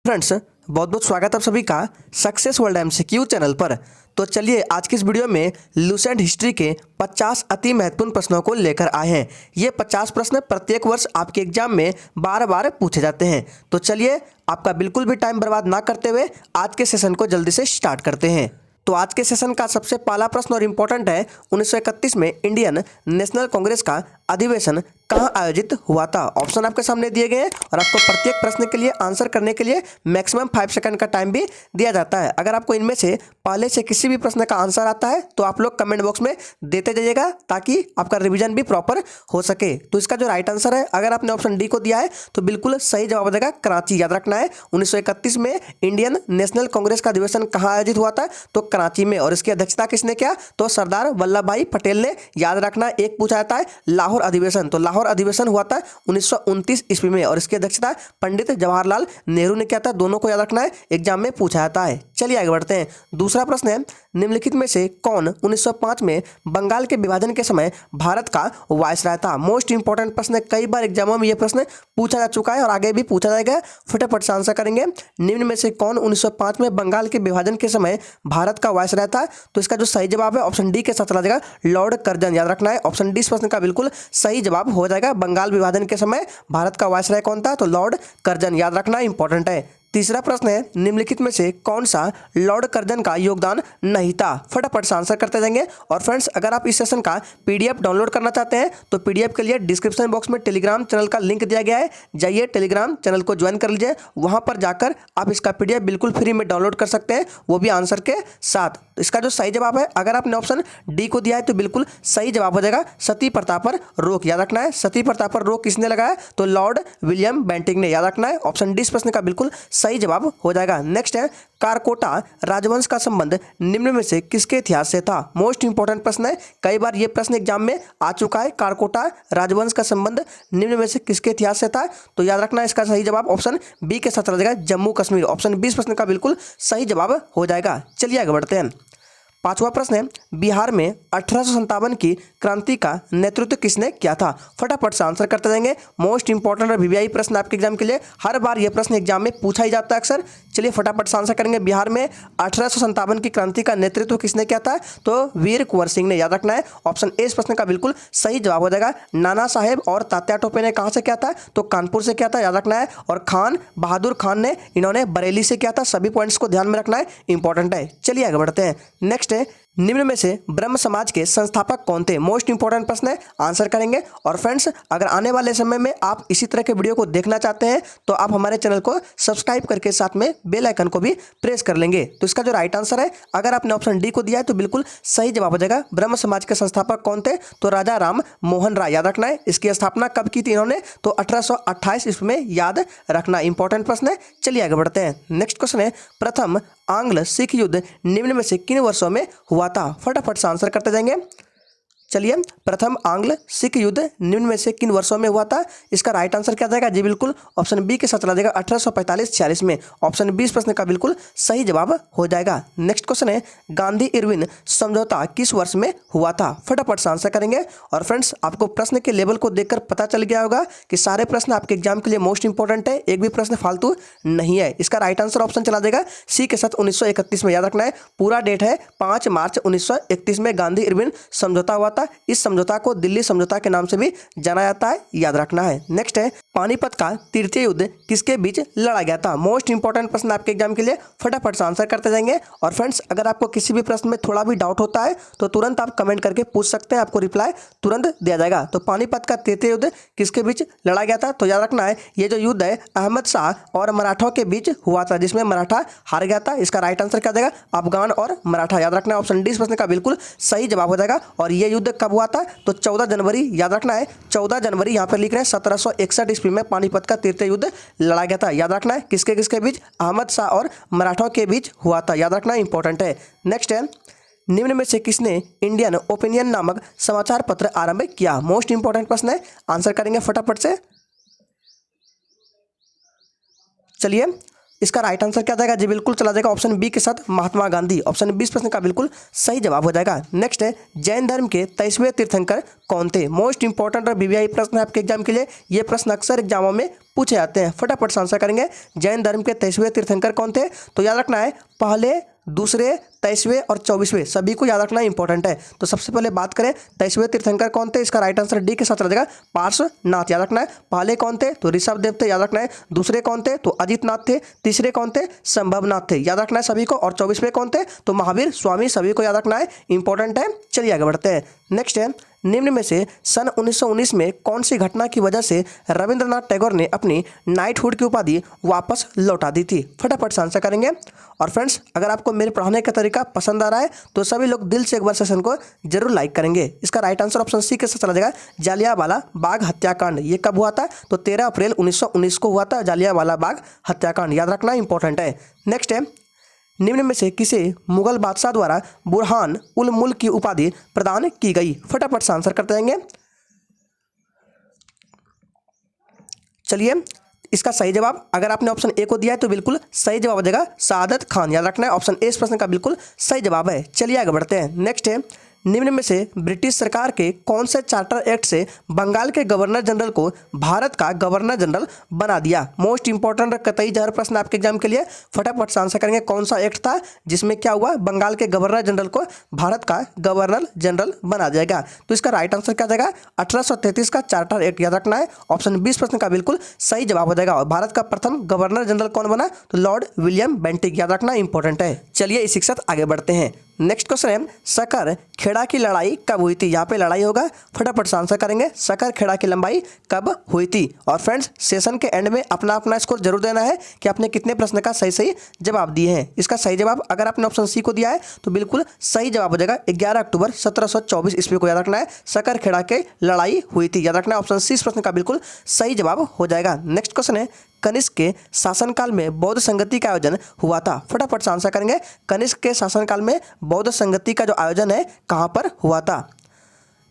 Friends, बहुत बहुत स्वागत आप सभी का सक्सेस वर्ल्ड एमसीक्यू चैनल पर। तो चलिए आज की इस वीडियो में लूसेंट हिस्ट्री के 50 अति महत्वपूर्ण प्रश्नों को लेकर आए हैं। ये 50 प्रश्न प्रत्येक वर्ष आपके एग्जाम में बार बार पूछे जाते हैं। तो चलिए आपका बिल्कुल भी टाइम बर्बाद ना करते हुए आज के सेशन को जल्दी से स्टार्ट करते हैं। तो आज के सेशन का सबसे पहला प्रश्न और इम्पोर्टेंट है, 1931 में इंडियन नेशनल कांग्रेस का अधिवेशन कहाँ आयोजित हुआ था। ऑप्शन आपके सामने दिए गए हैं और आपको प्रत्येक प्रश्न के लिए आंसर करने के लिए मैक्सिमम 5 सेकंड का टाइम भी दिया जाता है। अगर आपको इनमें से पहले से किसी भी प्रश्न का आंसर आता है तो आप लोग कमेंट बॉक्स में देते जाइएगा ताकि आपका रिवीजन भी प्रॉपर हो सके। तो इसका जो राइट आंसर है, अगर आपने ऑप्शन डी को दिया है तो बिल्कुल सही जवाब हो जाएगा कराची। याद रखना है 1931 में इंडियन नेशनल कांग्रेस का अधिवेशन कहाँ आयोजित हुआ था, तो कराची में। और इसकी अध्यक्षता किसने किया, तो सरदार वल्लभ भाई पटेल ने। याद रखना, एक पूछा जाता है लाहौर अधिवेशन, तो लाहौर अधिवेशन हुआ था 1929 ईस्वी में और इसकी अध्यक्षता पंडित जवाहरलाल नेहरू ने किया था। दोनों को याद रखना है, एग्जाम में पूछा जाता है। चलिए आगे बढ़ते हैं। दूसरा प्रश्न है, निम्नलिखित में से कौन 1905 में बंगाल के विभाजन के समय भारत का वायसराय था। मोस्ट इंपॉर्टेंट प्रश्न है, कई बार एग्जामों में यह प्रश्न पूछा जा चुका है और आगे भी पूछा जाएगा। फटाफट से आंसर करेंगे। निम्न में से कौन 1905 में बंगाल के विभाजन के समय भारत का वायसराय था, तो इसका जो सही जवाब है ऑप्शन डी के साथ चला जाएगा, लॉर्ड कर्जन। याद रखना है, ऑप्शन डी इस प्रश्न का बिल्कुल सही जवाब हो जाएगा। बंगाल विभाजन के समय भारत का वायसराय कौन था, तो लॉर्ड कर्जन। याद रखना, इंपॉर्टेंट है। तीसरा प्रश्न है, निम्नलिखित में से कौन सा लॉर्ड कर्जन का योगदान नहीं था। फटाफट से आंसर करते जाएंगे। और फ्रेंड्स, अगर आप इस सेशन का पीडीएफ डाउनलोड करना चाहते हैं तो पीडीएफ के लिए डिस्क्रिप्शन बॉक्स में टेलीग्राम चैनल का लिंक दिया गया है, जाइए टेलीग्राम चैनल को ज्वाइन कर लीजिए। वहां पर जाकर आप इसका पीडीएफ बिल्कुल फ्री में डाउनलोड कर सकते हैं, वो भी आंसर के साथ। इसका जो सही जवाब है, अगर आपने ऑप्शन डी को दिया है तो बिल्कुल सही जवाब हो जाएगा, सती प्रथा पर रोक। याद रखना है, सती प्रथा पर रोक किसने लगाया, तो लॉर्ड विलियम बेंटिंक ने। याद रखना है, ऑप्शन डी इस प्रश्न का बिल्कुल सही जवाब हो जाएगा। नेक्स्ट है, कारकोटा राजवंश का संबंध निम्न में से किसके इतिहास से था। मोस्ट इंपॉर्टेंट प्रश्न है, कई बार यह प्रश्न एग्जाम में आ चुका है। कारकोटा राजवंश का संबंध निम्न में से किसके इतिहास से था, तो याद रखना इसका सही जवाब ऑप्शन बी के साथ चला जाएगा, जम्मू कश्मीर। ऑप्शन 20 प्रश्न का बिल्कुल सही जवाब हो जाएगा। चलिए आगे बढ़ते हैं। पांचवा प्रश्न है, बिहार में 1857 की क्रांति का नेतृत्व किसने किया था। फटाफट से आंसर करते जाएंगे। मोस्ट इंपॉर्टेंट और वीवीआई प्रश्न आपके एग्जाम के लिए, हर बार यह प्रश्न एग्जाम में पूछा ही जाता है अक्सर। चलिए फटाफट से आंसर करेंगे। बिहार में 1857 की क्रांति का नेतृत्व किसने किया था, तो वीर कुंवर सिंह ने। याद रखना है, ऑप्शन ए इस प्रश्न का बिल्कुल सही जवाब हो जाएगा। नाना साहेब और तात्या टोपे ने कहाँ से किया था, तो कानपुर से किया था। याद रखना है, और खान बहादुर खान ने, इन्होंने बरेली से किया था। सभी पॉइंट्स को ध्यान में रखना है, इंपॉर्टेंट है। चलिए आगे बढ़ते हैं। नेक्स्ट है, निम्न में से ब्रह्म समाज के संस्थापक कौन थे। मोस्ट इंपॉर्टेंट प्रश्न है, आंसर करेंगे। और फ्रेंड्स, अगर आने वाले समय में आप इसी तरह के वीडियो को देखना चाहते हैं तो आप हमारे चैनल को सब्सक्राइब करके साथ में बेल आइकन को भी प्रेस कर लेंगे। तो इसका जो राइट आंसर है, अगर आपने ऑप्शन डी को दिया है तो बिल्कुल सही जवाब हो जाएगा। ब्रह्म समाज के संस्थापक कौन थे, तो राजा राम मोहन राय। याद रखना है, इसकी स्थापना कब की थी इन्होंने, तो 1828 ईस्वी में। याद रखना, इंपॉर्टेंट प्रश्न है। चलिए आगे बढ़ते हैं। नेक्स्ट क्वेश्चन है, प्रथम आंग्ल सिख युद्ध निम्न में से किन वर्षों में हुआ था। फटाफट से आंसर करते जाएंगे। चलिए, प्रथम आंग्ल सिख युद्ध निम्न में से किन वर्षों में हुआ था। इसका राइट आंसर क्या जाएगा, जी बिल्कुल ऑप्शन बी के साथ चला जाएगा, 1845-46 में। ऑप्शन बी इस प्रश्न का बिल्कुल सही जवाब हो जाएगा। नेक्स्ट क्वेश्चन है, गांधी इरविन समझौता किस वर्ष में हुआ था। फटाफट से आंसर करेंगे। और फ्रेंड्स, आपको प्रश्न के लेवल को देखकर पता चल गया होगा कि सारे प्रश्न आपके एग्जाम के लिए मोस्ट इंपॉर्टेंट है, एक भी प्रश्न फालतू नहीं है। इसका राइट आंसर ऑप्शन चला जाएगा सी के साथ, 1931 में। याद रखना है, पूरा डेट है 5 मार्च 1931 में गांधी इरविन समझौता हुआ था। इस समझौता को दिल्ली समझौता के नाम से भी जाना जाता है, याद रखना है। नेक्स्ट है, पानीपत का तृतीय युद्ध किसके बीच लड़ा गया था। मोस्ट इंपॉर्टेंट प्रश्न आपके एग्जाम के लिए, फटाफट से आंसर करते जाएंगे। और फ्रेंड्स, अगर आपको किसी भी प्रश्न में थोड़ा भी डाउट होता है तो तुरंत आप कमेंट करके पूछ सकते हैं, आपको रिप्लाई तुरंत दिया जाएगा। तो पानीपत का तृतीय युद्ध किसके बीच लड़ा गया था, तो याद रखना है, ये जो युद्ध है अहमद शाह और मराठों के बीच हुआ था, जिसमें मराठा हार गया था। इसका राइट आंसर क्या जाएगा, अफगान और मराठा। याद रखना है, ऑप्शन डी इस प्रश्न का बिल्कुल सही जवाब हो जाएगा। और ये युद्ध कब हुआ था, तो 14 जनवरी। याद रखना है, 14 जनवरी यहाँ पर लिख रहे हैं 1761 ईस्वी में पानीपत का तृतीय युद्ध लड़ा गया था। याद रखना है, किसके किसके बीच, अहमद शाह और मराठों के बीच हुआ था। याद रखना इंपॉर्टेंट है। नेक्स्ट है, निम्न में से किसने इंडियन ओपिनियन नामक समाचार पत्र आरंभ किया। मोस्ट इंपॉर्टेंट प्रश्न है, आंसर करेंगे फटाफट से। चलिए, इसका राइट आंसर क्या जाएगा जी, बिल्कुल चला जाएगा ऑप्शन बी के साथ महात्मा गांधी। ऑप्शन 20 प्रश्न का बिल्कुल सही जवाब हो जाएगा। नेक्स्ट है, जैन धर्म के 23वें तीर्थंकर कौन थे? मोस्ट इंपॉर्टेंट और वीवीआई प्रश्न है आपके एग्जाम के लिए। ये प्रश्न अक्सर एग्जामों में पूछे जाते हैं, फटाफट से आंसर करेंगे। जैन धर्म के 23वें तीर्थंकर कौन थे? तो याद रखना है पहले, दूसरे, 23वें और 24वें, सभी को याद रखना इंपॉर्टेंट है। तो सबसे पहले बात करें 23वें तीर्थंकर कौन थे, इसका राइट आंसर डी के साथ रहेगा पार्श्वनाथ। याद रखना है पहले कौन थे तो ऋषभदेव थे, याद रखना है। दूसरे कौन थे तो अजितनाथ थे। तीसरे कौन थे संभवनाथ थे, याद रखना है सभी को। और 24वें कौन थे तो महावीर स्वामी, सभी को याद रखना है, इंपॉर्टेंट है। चलिए आगे बढ़ते हैं। नेक्स्ट है, निम्न में से सन 1919 में कौन सी घटना की वजह से रविंद्रनाथ टैगोर ने अपनी नाइटहुड की उपाधि वापस लौटा दी थी? फटाफट से आंसर करेंगे। और फ्रेंड्स, अगर आपको मेरे पढ़ाने का तरीका पसंद आ रहा है तो सभी लोग दिल से एक बार सेशन को जरूर लाइक करेंगे। इसका राइट आंसर ऑप्शन सी के साथ चला जाएगा जालियांवाला बाग हत्याकांड। ये कब हुआ था तो 13 अप्रैल 1919 को हुआ था जालियांवाला बाग हत्याकांड, याद रखना इंपॉर्टेंट है। नेक्स्ट है, निम्न में से किसे मुगल बादशाह द्वारा बुरहान उल मुल्क की उपाधि प्रदान की गई? फटाफट से आंसर करते जाएंगे। चलिए, इसका सही जवाब अगर आपने ऑप्शन ए को दिया है तो बिल्कुल सही जवाब हो जाएगा सादत खान। याद रखना है ऑप्शन ए इस प्रश्न का बिल्कुल सही जवाब है। चलिए आगे बढ़ते हैं। नेक्स्ट है, निम्न में से ब्रिटिश सरकार के कौन से चार्टर एक्ट से बंगाल के गवर्नर जनरल को भारत का गवर्नर जनरल बना दिया? मोस्ट इंपॉर्टेंट कतई जहर प्रश्न आपके एग्जाम के लिए, फटाफट से आंसर करेंगे। कौन सा एक्ट था जिसमें क्या हुआ, बंगाल के गवर्नर जनरल को भारत का गवर्नर जनरल बना जाएगा? तो इसका राइट आंसर क्या जाएगा 1833 का चार्टर एक्ट, याद रखना है। ऑप्शन 20 प्रश्न का बिल्कुल सही जवाब हो जाएगा। और भारत का प्रथम गवर्नर जनरल कौन बना तो लॉर्ड विलियम बेंटिक, याद रखना इंपॉर्टेंट है। चलिए इसी के साथ आगे बढ़ते हैं। नेक्स्ट क्वेश्चन है, सकर खेड़ा की लड़ाई कब हुई थी? यहाँ पे लड़ाई होगा, फटाफट से आंसर करेंगे। सकर खेड़ा की लंबाई कब हुई थी? और फ्रेंड्स, सेशन के एंड में अपना अपना स्कोर जरूर देना है कि आपने कितने प्रश्न का सही सही जवाब दिए हैं। इसका सही जवाब अगर आपने ऑप्शन सी को दिया है तो बिल्कुल सही जवाब हो जाएगा 11 अक्टूबर 1724 ईस्वी को, याद रखना है। सकर खेड़ा की लड़ाई हुई थी, याद रखना है। ऑप्शन सी इस प्रश्न का बिल्कुल सही जवाब हो जाएगा। नेक्स्ट क्वेश्चन है, कनिष्क के शासनकाल में बौद्ध संगति का आयोजन हुआ था? फटाफट से आंसर करेंगे। कनिष्क के शासनकाल में बौद्ध संगति का जो आयोजन है कहाँ पर हुआ था?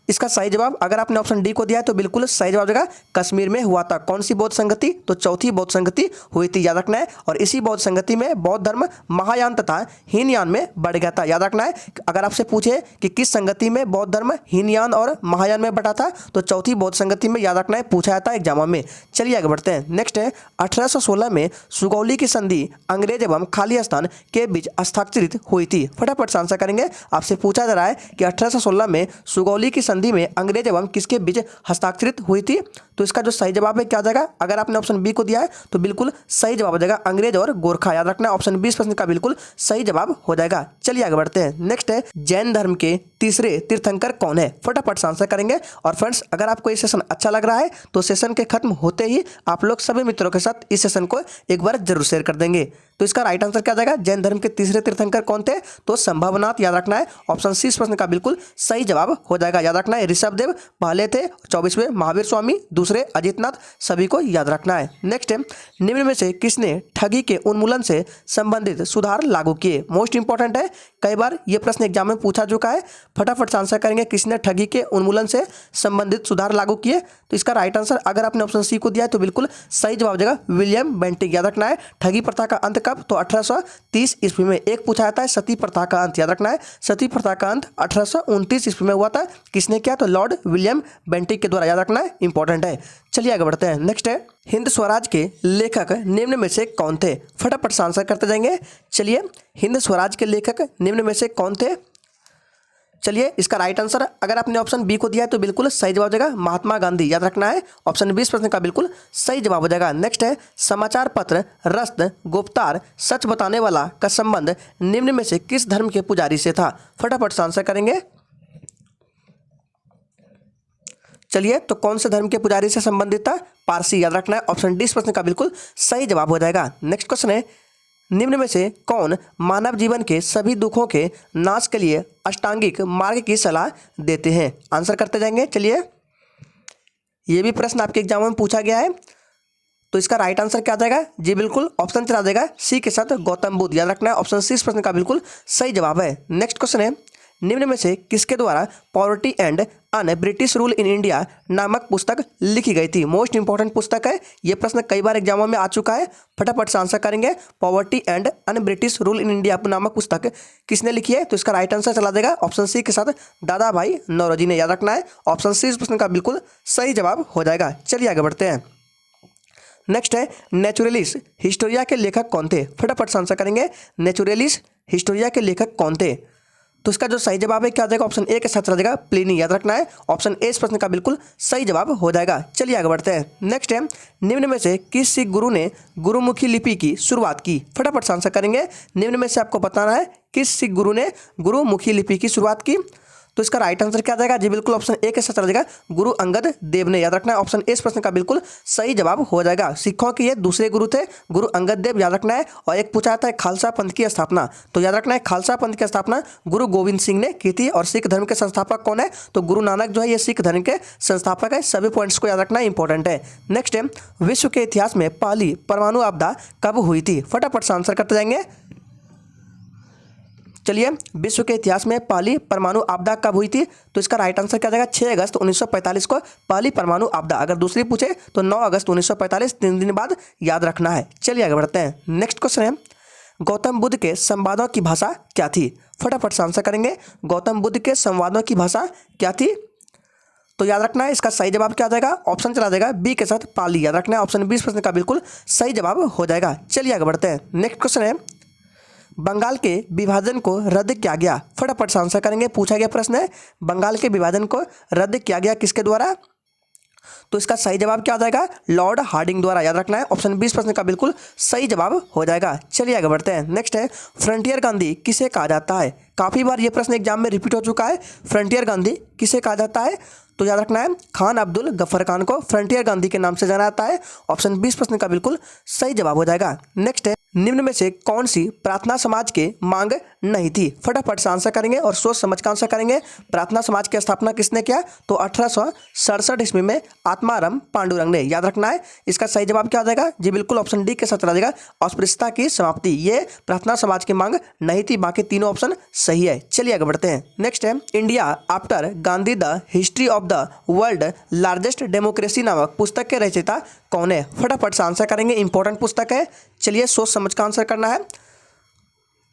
इसका सही जवाब अगर आपने ऑप्शन डी को दिया है तो बिल्कुल सही जवाब देगा कश्मीर में हुआ था। कौन सी बौद्ध संगति तो चौथी बौद्ध संगति हुई थी, याद रखना है। और इसी बौद्ध संगति में बौद्ध धर्म महायान तथा हीनयान में बढ़ गया था, याद रखना है। अगर आपसे पूछे कि किस संगति में बौद्ध धर्म हीनयान और महायान में बढ़ा था तो चौथी बौद्ध संगति में, याद रखना है, पूछा जाता है एग्जामों में। चलिए आगे बढ़ते हैं। नेक्स्ट है, 1816 में सुगौली की संधि अंग्रेज एवं खालिस्तान के बीच हस्ताक्षरित हुई थी? फटाफट से आंसर करेंगे। आपसे पूछा जा रहा है कि 1816 में सुगौली की संधि में अंग्रेज एवं किसके बीच हस्ताक्षरित हुई थी? तो इसका जो सही जवाब है क्या जाएगा, अगर आपने ऑप्शन बी को दिया है तो बिल्कुल सही जवाब हो जाएगा अंग्रेज और गोरखा, याद रखना है। ऑप्शन 20 प्रश्न का बिल्कुल सही जवाब हो जाएगा। चलिए आगे बढ़ते हैं। नेक्स्ट है, जैन धर्म के तीसरे तीर्थंकर कौन है? फटाफट से आंसर करेंगे। और फ्रेंड्स, अगर आपको ये सेशन अच्छा लग रहा है तो सेशन के खत्म होते ही आप लोग सभी मित्रों के साथ इस सेशन को एक बार जरूर शेयर कर देंगे। तो इसका राइट आंसर क्या जाएगा, जैन धर्म के तीसरे तीर्थंकर कौन थे तो संभवनाथ, याद रखना है। ऑप्शन सी इस प्रश्न का बिल्कुल सही जवाब हो जाएगा, याद रखना है। ऋषभदेव पहले थे, 24वें महावीर स्वामी, दूसरे अजितनाथ, सभी को याद रखना है। नेक्स्ट है, निम्न में से किसने ठगी के उन्मूलन से संबंधित सुधार लागू किए? मोस्ट इंपॉर्टेंट है, कई बार ये प्रश्न एग्जाम में पूछा चुका है। फटाफट से आंसर करेंगे, किसने ठगी के उन्मूलन से संबंधित सुधार लागू किए? तो इसका राइट आंसर अगर आपने ऑप्शन सी को दिया है तो बिल्कुल सही जवाब हो जाएगा विलियम बेंटिक, याद रखना है। ठगी प्रथा का अंत कब तो 1830 ईस्वी में। एक पूछा जाता है सती प्रथा का अंत, याद रखना है। सती प्रथा का अंत 1829 ईस्वी में हुआ था। किसने किया तो लॉर्ड विलियम बेंटिक के द्वारा, याद रखना है, इंपॉर्टेंट है। चलिए आगे बढ़ते हैं। नेक्स्ट है, हिंद स्वराज के लेखक निम्न में से कौन थे? फटाफट से आंसर करते जाएंगे। चलिए, हिंद स्वराज के लेखक निम्न में से कौन थे? चलिए, इसका राइट आंसर अगर आपने ऑप्शन बी को दिया है तो बिल्कुल सही जवाब हो जाएगा महात्मा गांधी, याद रखना है। ऑप्शन 20 प्रश्न का बिल्कुल सही जवाब हो जाएगा। नेक्स्ट है, समाचार पत्र रस्त गुप्तार सच बताने वाला का संबंध निम्न में से किस धर्म के पुजारी से था? फटाफट से आंसर करेंगे। चलिए, तो कौन से धर्म के पुजारी से संबंधित था? पारसी, याद रखना है। ऑप्शन डी इस प्रश्न का बिल्कुल सही जवाब हो जाएगा। नेक्स्ट क्वेश्चन है, निम्न में से कौन मानव जीवन के सभी दुखों के नाश के लिए अष्टांगिक मार्ग की सलाह देते हैं? आंसर करते जाएंगे। चलिए, ये भी प्रश्न आपके एग्जाम में पूछा गया है। तो इसका राइट आंसर क्या आ जाएगा जी, बिल्कुल ऑप्शन चला जाएगा सी के साथ गौतम बुद्ध, याद रखना है। ऑप्शन सी इस प्रश्न का बिल्कुल सही जवाब है। नेक्स्ट क्वेश्चन है, निम्न में से किसके द्वारा poverty and un British rule in India नामक पुस्तक लिखी गई थी। मोस्ट इंपॉर्टेंट पुस्तक है, ये प्रश्न कई बार एग्जामों में आ चुका है। फटाफट से आंसर करेंगे। Poverty and un British rule in India नामक पुस्तक किसने लिखी है? तो इसका राइट आंसर चला देगा ऑप्शन सी के साथ दादा भाई नौरोजी ने। याद रखना है ऑप्शन सी इस प्रश्न का बिल्कुल सही जवाब हो जाएगा। चलिए आगे बढ़ते हैं। नेक्स्ट है नेचुरलिस्ट हिस्टोरिया के लेखक कौन थे? फटाफट से आंसर करेंगे। नेचुरलिस्ट हिस्टोरिया के लेखक कौन थे? तो इसका जो सही जवाब है क्या आ जाएगा? ऑप्शन ए के साथ चला जाएगा प्लिनी। याद रखना है ऑप्शन ए इस प्रश्न का बिल्कुल सही जवाब हो जाएगा। चलिए आगे बढ़ते हैं। नेक्स्ट है निम्न में से किस सिख गुरु ने गुरुमुखी लिपि की शुरुआत की? फटाफट से आंसर करेंगे। निम्न में से आपको बताना है किस सिख गुरु ने गुरुमुखी लिपि की शुरुआत की। तो इसका राइट आंसर क्या आ जाएगा? जी बिल्कुल ऑप्शन ए के साथ चला जाएगा गुरु अंगद देव ने। याद रखना है ऑप्शन ए इस प्रश्न का बिल्कुल सही जवाब हो जाएगा। सिखों के ये दूसरे गुरु थे गुरु अंगद देव। याद रखना है। और एक पूछा था खालसा पंथ की स्थापना, तो याद रखना है खालसा पंथ की स्थापना गुरु गोविंद सिंह ने की थी। और सिख धर्म के संस्थापक कौन है? तो गुरु नानक जो है ये सिख धर्म के संस्थापक है। सभी पॉइंट्स को याद रखना इंपॉर्टेंट है। नेक्स्ट है विश्व के इतिहास में पहली परमाणु आपदा कब हुई थी? फटाफट से आंसर करते जाएंगे। चलिए विश्व के इतिहास में पहली परमाणु आपदा कब हुई थी? तो इसका राइट आंसर क्या जाएगा? 6 अगस्त 1945 को पहली परमाणु आपदा। अगर दूसरी पूछे तो 9 अगस्त 1945, 3 दिन बाद याद रखना है। चलिए आगे बढ़ते हैं। नेक्स्ट क्वेश्चन है गौतम बुद्ध के संवादों की भाषा क्या थी? फटाफट से आंसर करेंगे। गौतम बुद्ध के संवादों की भाषा क्या थी? तो याद रखना है इसका सही जवाब क्या आ जाएगा? ऑप्शन चला जाएगा बी के साथ पाली। याद रखना है ऑप्शन 20 प्रश्न का बिल्कुल सही जवाब हो जाएगा। चलिए आगे बढ़ते हैं। नेक्स्ट क्वेश्चन है बंगाल के विभाजन को रद्द किया गया। फटाफट से आंसर करेंगे। पूछा गया प्रश्न है बंगाल के विभाजन को रद्द किया गया किसके द्वारा? तो इसका सही जवाब क्या आ जाएगा? लॉर्ड हार्डिंग द्वारा। याद रखना है ऑप्शन 20 प्रश्न का बिल्कुल सही जवाब हो जाएगा। चलिए आगे बढ़ते हैं। नेक्स्ट है फ्रंटियर गांधी किसे कहा जाता है? काफ़ी बार ये प्रश्न एग्जाम में रिपीट हो चुका है। फ्रंटियर गांधी किसे कहा जाता है? तो याद रखना है खान अब्दुल गफ्फर खान को फ्रंटियर गांधी के नाम से जाना जाता है। ऑप्शन 20 प्रश्न का बिल्कुल सही जवाब हो जाएगा। नेक्स्ट है निम्न में से कौन सी प्रार्थना समाज के मांग नहीं थी? फटाफट से आंसर करेंगे और सोच समझ कर आंसर करेंगे। प्रार्थना समाज की स्थापना किसने किया? तो 1867 ईस्वी में आत्माराम पांडुरंग ने। याद रखना है इसका सही जवाब क्या आ जाएगा? जी बिल्कुल ऑप्शन डी के साथ चला जाएगा अस्पृश्यता की समाप्ति। ये प्रार्थना समाज की मांग नहीं थी। बाकी तीनों ऑप्शन सही है। चलिए आगे बढ़ते हैं। नेक्स्ट है India after Gandhi the history of the world largest democracy नामक पुस्तक के रचयिता कौन है? फटाफट से आंसर करेंगे। इंपॉर्टेंट पुस्तक है। चलिए सोच समझ का आंसर करना है।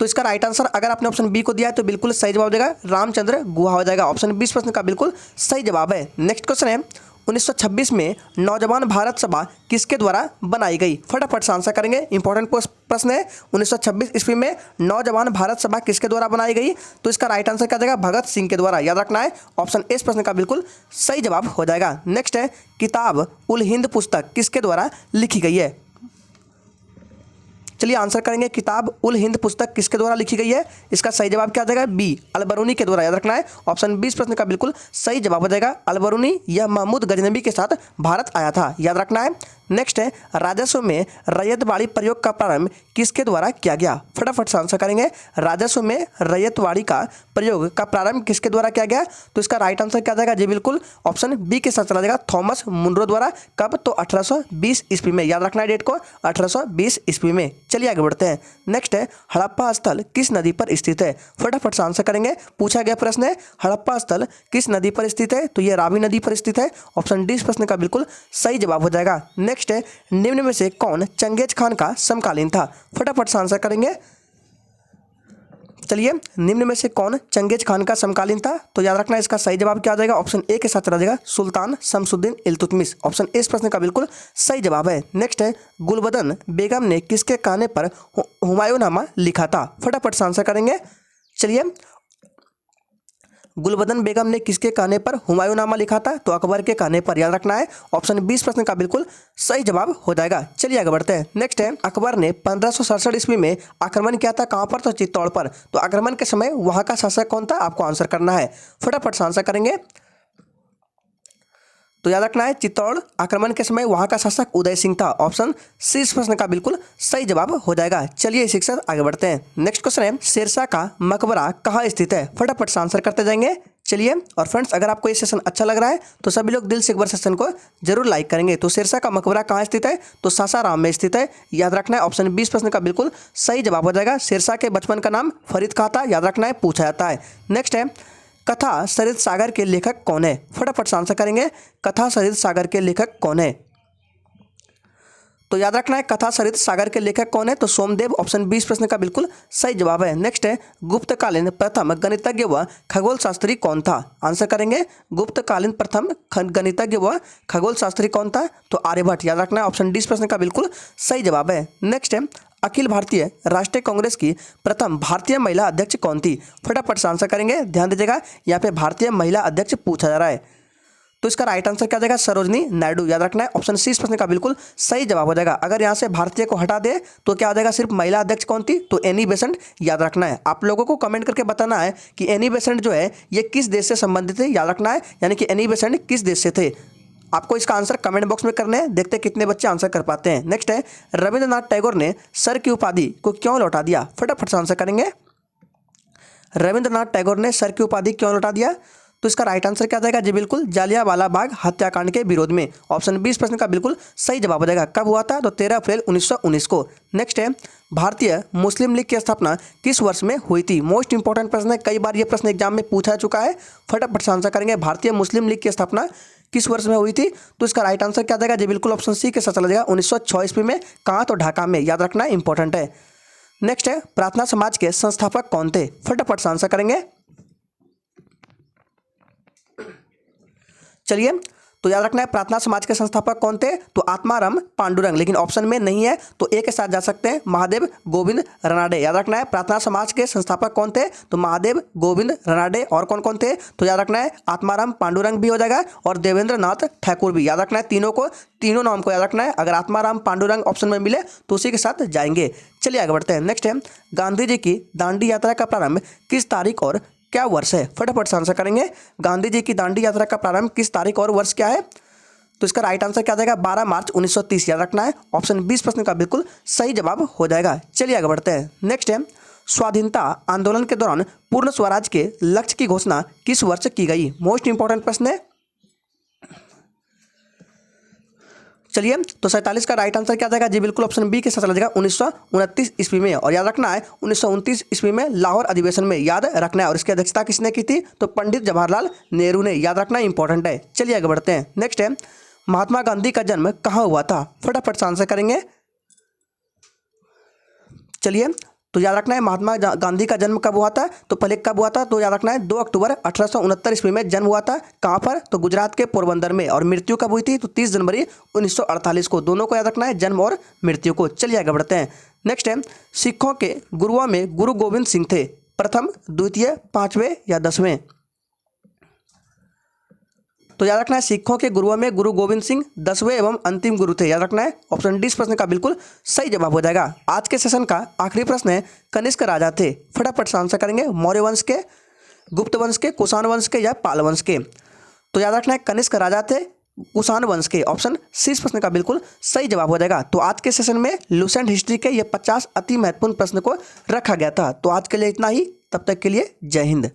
तो इसका राइट आंसर अगर आपने ऑप्शन बी को दिया है तो बिल्कुल सही जवाब देगा रामचंद्र गुहा हो जाएगा। ऑप्शन 20 प्रश्न का बिल्कुल सही जवाब है। नेक्स्ट क्वेश्चन है 1926 में नौजवान भारत सभा किसके द्वारा बनाई गई? फटाफट से आंसर करेंगे। इंपॉर्टेंट प्रश्न है 1926 ईस्वी में नौजवान भारत सभा किसके द्वारा बनाई गई? तो इसका राइट आंसर क्या जाएगा? भगत सिंह के द्वारा। याद रखना है ऑप्शन ए इस प्रश्न का बिल्कुल सही जवाब हो जाएगा। नेक्स्ट है किताब उल हिंद पुस्तक किसके द्वारा लिखी गई है? चलिए आंसर करेंगे। किताब उल हिंद पुस्तक किसके द्वारा लिखी गई है? इसका सही जवाब क्या आ जाएगा? बी अलबरूनी के द्वारा। याद रखना है ऑप्शन 20 प्रश्न का बिल्कुल सही जवाब हो जाएगा। अलबरूनी यह महमूद गजनबी के साथ भारत आया था। याद रखना है। नेक्स्ट है राजस्व में रैयतवाड़ी प्रयोग का प्रारंभ किसके द्वारा किया गया? फटाफट से आंसर करेंगे। राजस्व में रैयतवाड़ी का प्रयोग का प्रारंभ किसके द्वारा किया गया? तो इसका राइट आंसर क्या जाएगा? जी बिल्कुल ऑप्शन बी के साथ चला जाएगा थॉमस मुनरो द्वारा। कब? तो 1820 ईस्वी में। याद रखना है डेट को 1820 ईस्वी में। चलिए आगे बढ़ते हैं। नेक्स्ट है हड़प्पा स्थल किस नदी पर स्थित है? फटाफट से आंसर करेंगे। पूछा गया प्रश्न है हड़प्पा स्थल किस नदी पर स्थित है? तो ये रावी नदी पर स्थित है। ऑप्शन डी इस प्रश्न का बिल्कुल सही जवाब हो जाएगा। नेक्स्ट है निम्न में से कौन चंगेज खान का समकालीन था? फटाफट से आंसर करेंगे। चलिए निम्न में से कौन चंगेज खान का समकालीन था? तो याद रखना इसका सही जवाब क्या आ जाएगा? ऑप्शन ए के साथ चला जाएगा सुल्तान शमसुद्दीन इल्तुतमिश। ऑप्शन ए इस प्रश्न का बिल्कुल सही जवाब है। नेक्स्ट है गुलबदन बेगम ने किसके कहने पर हुमायूंनामा लिखा था? फटाफट से आंसर करेंगे। चलिए गुलबदन बेगम ने किसके कहने पर हुमायूंनामा लिखा था? तो अकबर के कहने पर। याद रखना है ऑप्शन 20 प्रश्न का बिल्कुल सही जवाब हो जाएगा। चलिए आगे बढ़ते हैं। नेक्स्ट है अकबर ने 1567 ईस्वी में आक्रमण किया था कहाँ पर? तो चित्तौड़ पर। तो आक्रमण के समय वहाँ का शासक कौन था? आपको आंसर करना है। फटाफट से आंसर करेंगे। तो याद रखना है चित्तौड़ आक्रमण के समय वहाँ का शासक उदय सिंह था। ऑप्शन सी इस प्रश्न का बिल्कुल सही जवाब हो जाएगा। चलिए इसी के साथ आगे बढ़ते हैं। नेक्स्ट क्वेश्चन है शेरशाह का मकबरा कहाँ स्थित है? फटाफट से आंसर करते जाएंगे। चलिए, और फ्रेंड्स अगर आपको ये सेशन अच्छा लग रहा है तो सभी लोग दिल से एक बार सेशन को जरूर लाइक करेंगे। तो शेरशाह का मकबरा कहाँ स्थित है? तो सासाराम में स्थित है। याद रखना है ऑप्शन 20 प्रश्न का बिल्कुल सही जवाब हो जाएगा। शेरशाह के बचपन का नाम फरीद खां था, याद रखना है, पूछा जाता है। नेक्स्ट है, कथा सरित सागर के लेखक कौन है? फटाफट से आंसर करेंगे, कथा सरित सागर के लेखक कौन है? तो याद रखना है कथा सरित सागर के लेखक कौन है? तो सोमदेव, ऑप्शन 20 प्रश्न का बिल्कुल सही जवाब है। नेक्स्ट है, गुप्तकालीन प्रथम गणितज्ञ व खगोल शास्त्री कौन था? आंसर करेंगे, गुप्तकालीन प्रथम गणितज्ञ व खगोल शास्त्री कौन था? तो आर्यभट्ट, याद रखना है ऑप्शन 20 प्रश्न का बिल्कुल सही जवाब है। नेक्स्ट है, अखिल भारतीय राष्ट्रीय कांग्रेस की प्रथम भारतीय महिला अध्यक्ष कौन थी? फटाफट से आंसर करेंगे, ध्यान दीजिएगा यहाँ पे भारतीय महिला अध्यक्ष पूछा जा रहा है। तो इसका राइट आंसर क्या हो जाएगा? सरोजनी नायडू, याद रखना है ऑप्शन 30 प्रश्न का बिल्कुल सही जवाब हो जाएगा। अगर यहाँ से भारतीय को हटा दे तो क्या हो जाएगा? सिर्फ महिला अध्यक्ष कौन थी? तो एनी बेसेंट, याद रखना है। आप लोगों को कमेंट करके बताना है कि एनी बेसेंट जो है ये किस देश से संबंधित है, याद रखना है, यानी कि एनी बेसेंट किस देश से थे। आपको इसका आंसर कमेंट बॉक्स में करना है, देखते हैं कितने बच्चे आंसर कर पाते हैं। नेक्स्ट है, रविंद्रनाथ टैगोर ने सर की उपाधि को क्यों लौटा दिया? फटाफट से आंसर करेंगे, रविंद्रनाथ टैगोर ने सर की उपाधि क्यों लौटा दिया? तो इसका राइट आंसर क्या जाएगा? जी बिल्कुल, जालियांवाला बाग हत्याकांड के विरोध में, ऑप्शन 20 प्रश्न का बिल्कुल सही जवाब हो जाएगा। कब हुआ था? तो 13 अप्रैल 1919 को। नेक्स्ट है, भारतीय मुस्लिम लीग की स्थापना किस वर्ष में हुई थी? मोस्ट इंपॉर्टेंट प्रश्न है, कई बार ये प्रश्न एग्जाम में पूछा चुका है। फटाफट से आंसर करेंगे, भारतीय मुस्लिम लीग की स्थापना किस वर्ष में हुई थी? तो इसका राइट आंसर क्या जाएगा? जी बिल्कुल, ऑप्शन सी के साथ चला जाएगा 1906 ईस्वी में। कहाँ? तो ढाका में, याद रखना इंपॉर्टेंट है। नेक्स्ट है, प्रार्थना समाज के संस्थापक कौन थे? फटाफट से आंसर करेंगे। चलिए, तो याद रखना है प्रार्थना समाज के संस्थापक कौन थे? तो आत्माराम पांडुरंग, लेकिन ऑप्शन में नहीं है तो ए के साथ जा सकते हैं, महादेव गोविंद रनाडे। याद रखना है प्रार्थना समाज के संस्थापक कौन थे? तो महादेव गोविंद रनाडे। और कौन कौन थे? तो याद रखना है आत्माराम पांडुरंग भी हो जाएगा और देवेंद्र नाथ ठाकुर भी, याद रखना है। तीनों नाम को याद रखना है। अगर आत्माराम पांडुरंग ऑप्शन में मिले तो उसी के साथ जाएंगे। चलिए आगे बढ़ते हैं। नेक्स्ट है, गांधी जी की दांडी यात्रा का प्रारंभ किस तारीख और क्या वर्ष है? फटाफट से आंसर करेंगे, गांधी जी की दांडी यात्रा का प्रारंभ किस तारीख और वर्ष क्या है? तो इसका राइट आंसर क्या जाएगा? 12 मार्च 1930, याद रखना है ऑप्शन 20 प्रश्न का बिल्कुल सही जवाब हो जाएगा। चलिए आगे बढ़ते हैं। नेक्स्ट है, स्वाधीनता आंदोलन के दौरान पूर्ण स्वराज के लक्ष्य की घोषणा किस वर्ष की गई? मोस्ट इंपॉर्टेंट प्रश्न है। चलिए, तो 47 का राइट आंसर क्या जाएगा? जी बिल्कुल, ऑप्शन बी के साथ चला जाएगा 1929 ईस्वी में। और याद रखना है 1929 ईस्वी में लाहौर अधिवेशन में, याद रखना है। और इसकी अध्यक्षता किसने की थी? तो पंडित जवाहरलाल नेहरू ने, याद रखना इंपॉर्टेंट है। चलिए आगे बढ़ते हैं। नेक्स्ट है, महात्मा गांधी का जन्म कहाँ हुआ था? फटाफट से आंसर करेंगे। चलिए, तो याद रखना है महात्मा गांधी का जन्म कब हुआ था? तो पहले कब हुआ था? तो याद रखना है 2 अक्टूबर 1869 ईस्वी में जन्म हुआ था। कहाँ पर? तो गुजरात के पोरबंदर में। और मृत्यु कब हुई थी? तो 30 जनवरी 1948 को। दोनों को याद रखना है, जन्म और मृत्यु को। चलिए आगे बढ़ते हैं। नेक्स्ट है, सिखों के गुरुओं में गुरु गोविंद सिंह थे, प्रथम, द्वितीय, 5वें या 10वें? तो याद रखना है सिखों के गुरुओं में गुरु गोविंद सिंह 10वें एवं अंतिम गुरु थे, याद रखना है ऑप्शन 20 प्रश्न का बिल्कुल सही जवाब हो जाएगा। आज के सेशन का आखिरी प्रश्न है, कनिष्क राजा थे, फटाफट से आंसर करेंगे, मौर्य वंश के, गुप्त वंश के, कुषाण वंश के या पाल वंश के? तो याद रखना है कनिष्क राजा थे कुषाण वंश के, ऑप्शन 30 प्रश्न का बिल्कुल सही जवाब हो जाएगा। तो आज के सेशन में लुसेंट हिस्ट्री के ये 50 अति महत्वपूर्ण प्रश्न को रखा गया था। तो आज के लिए इतना ही, तब तक के लिए जय हिंद।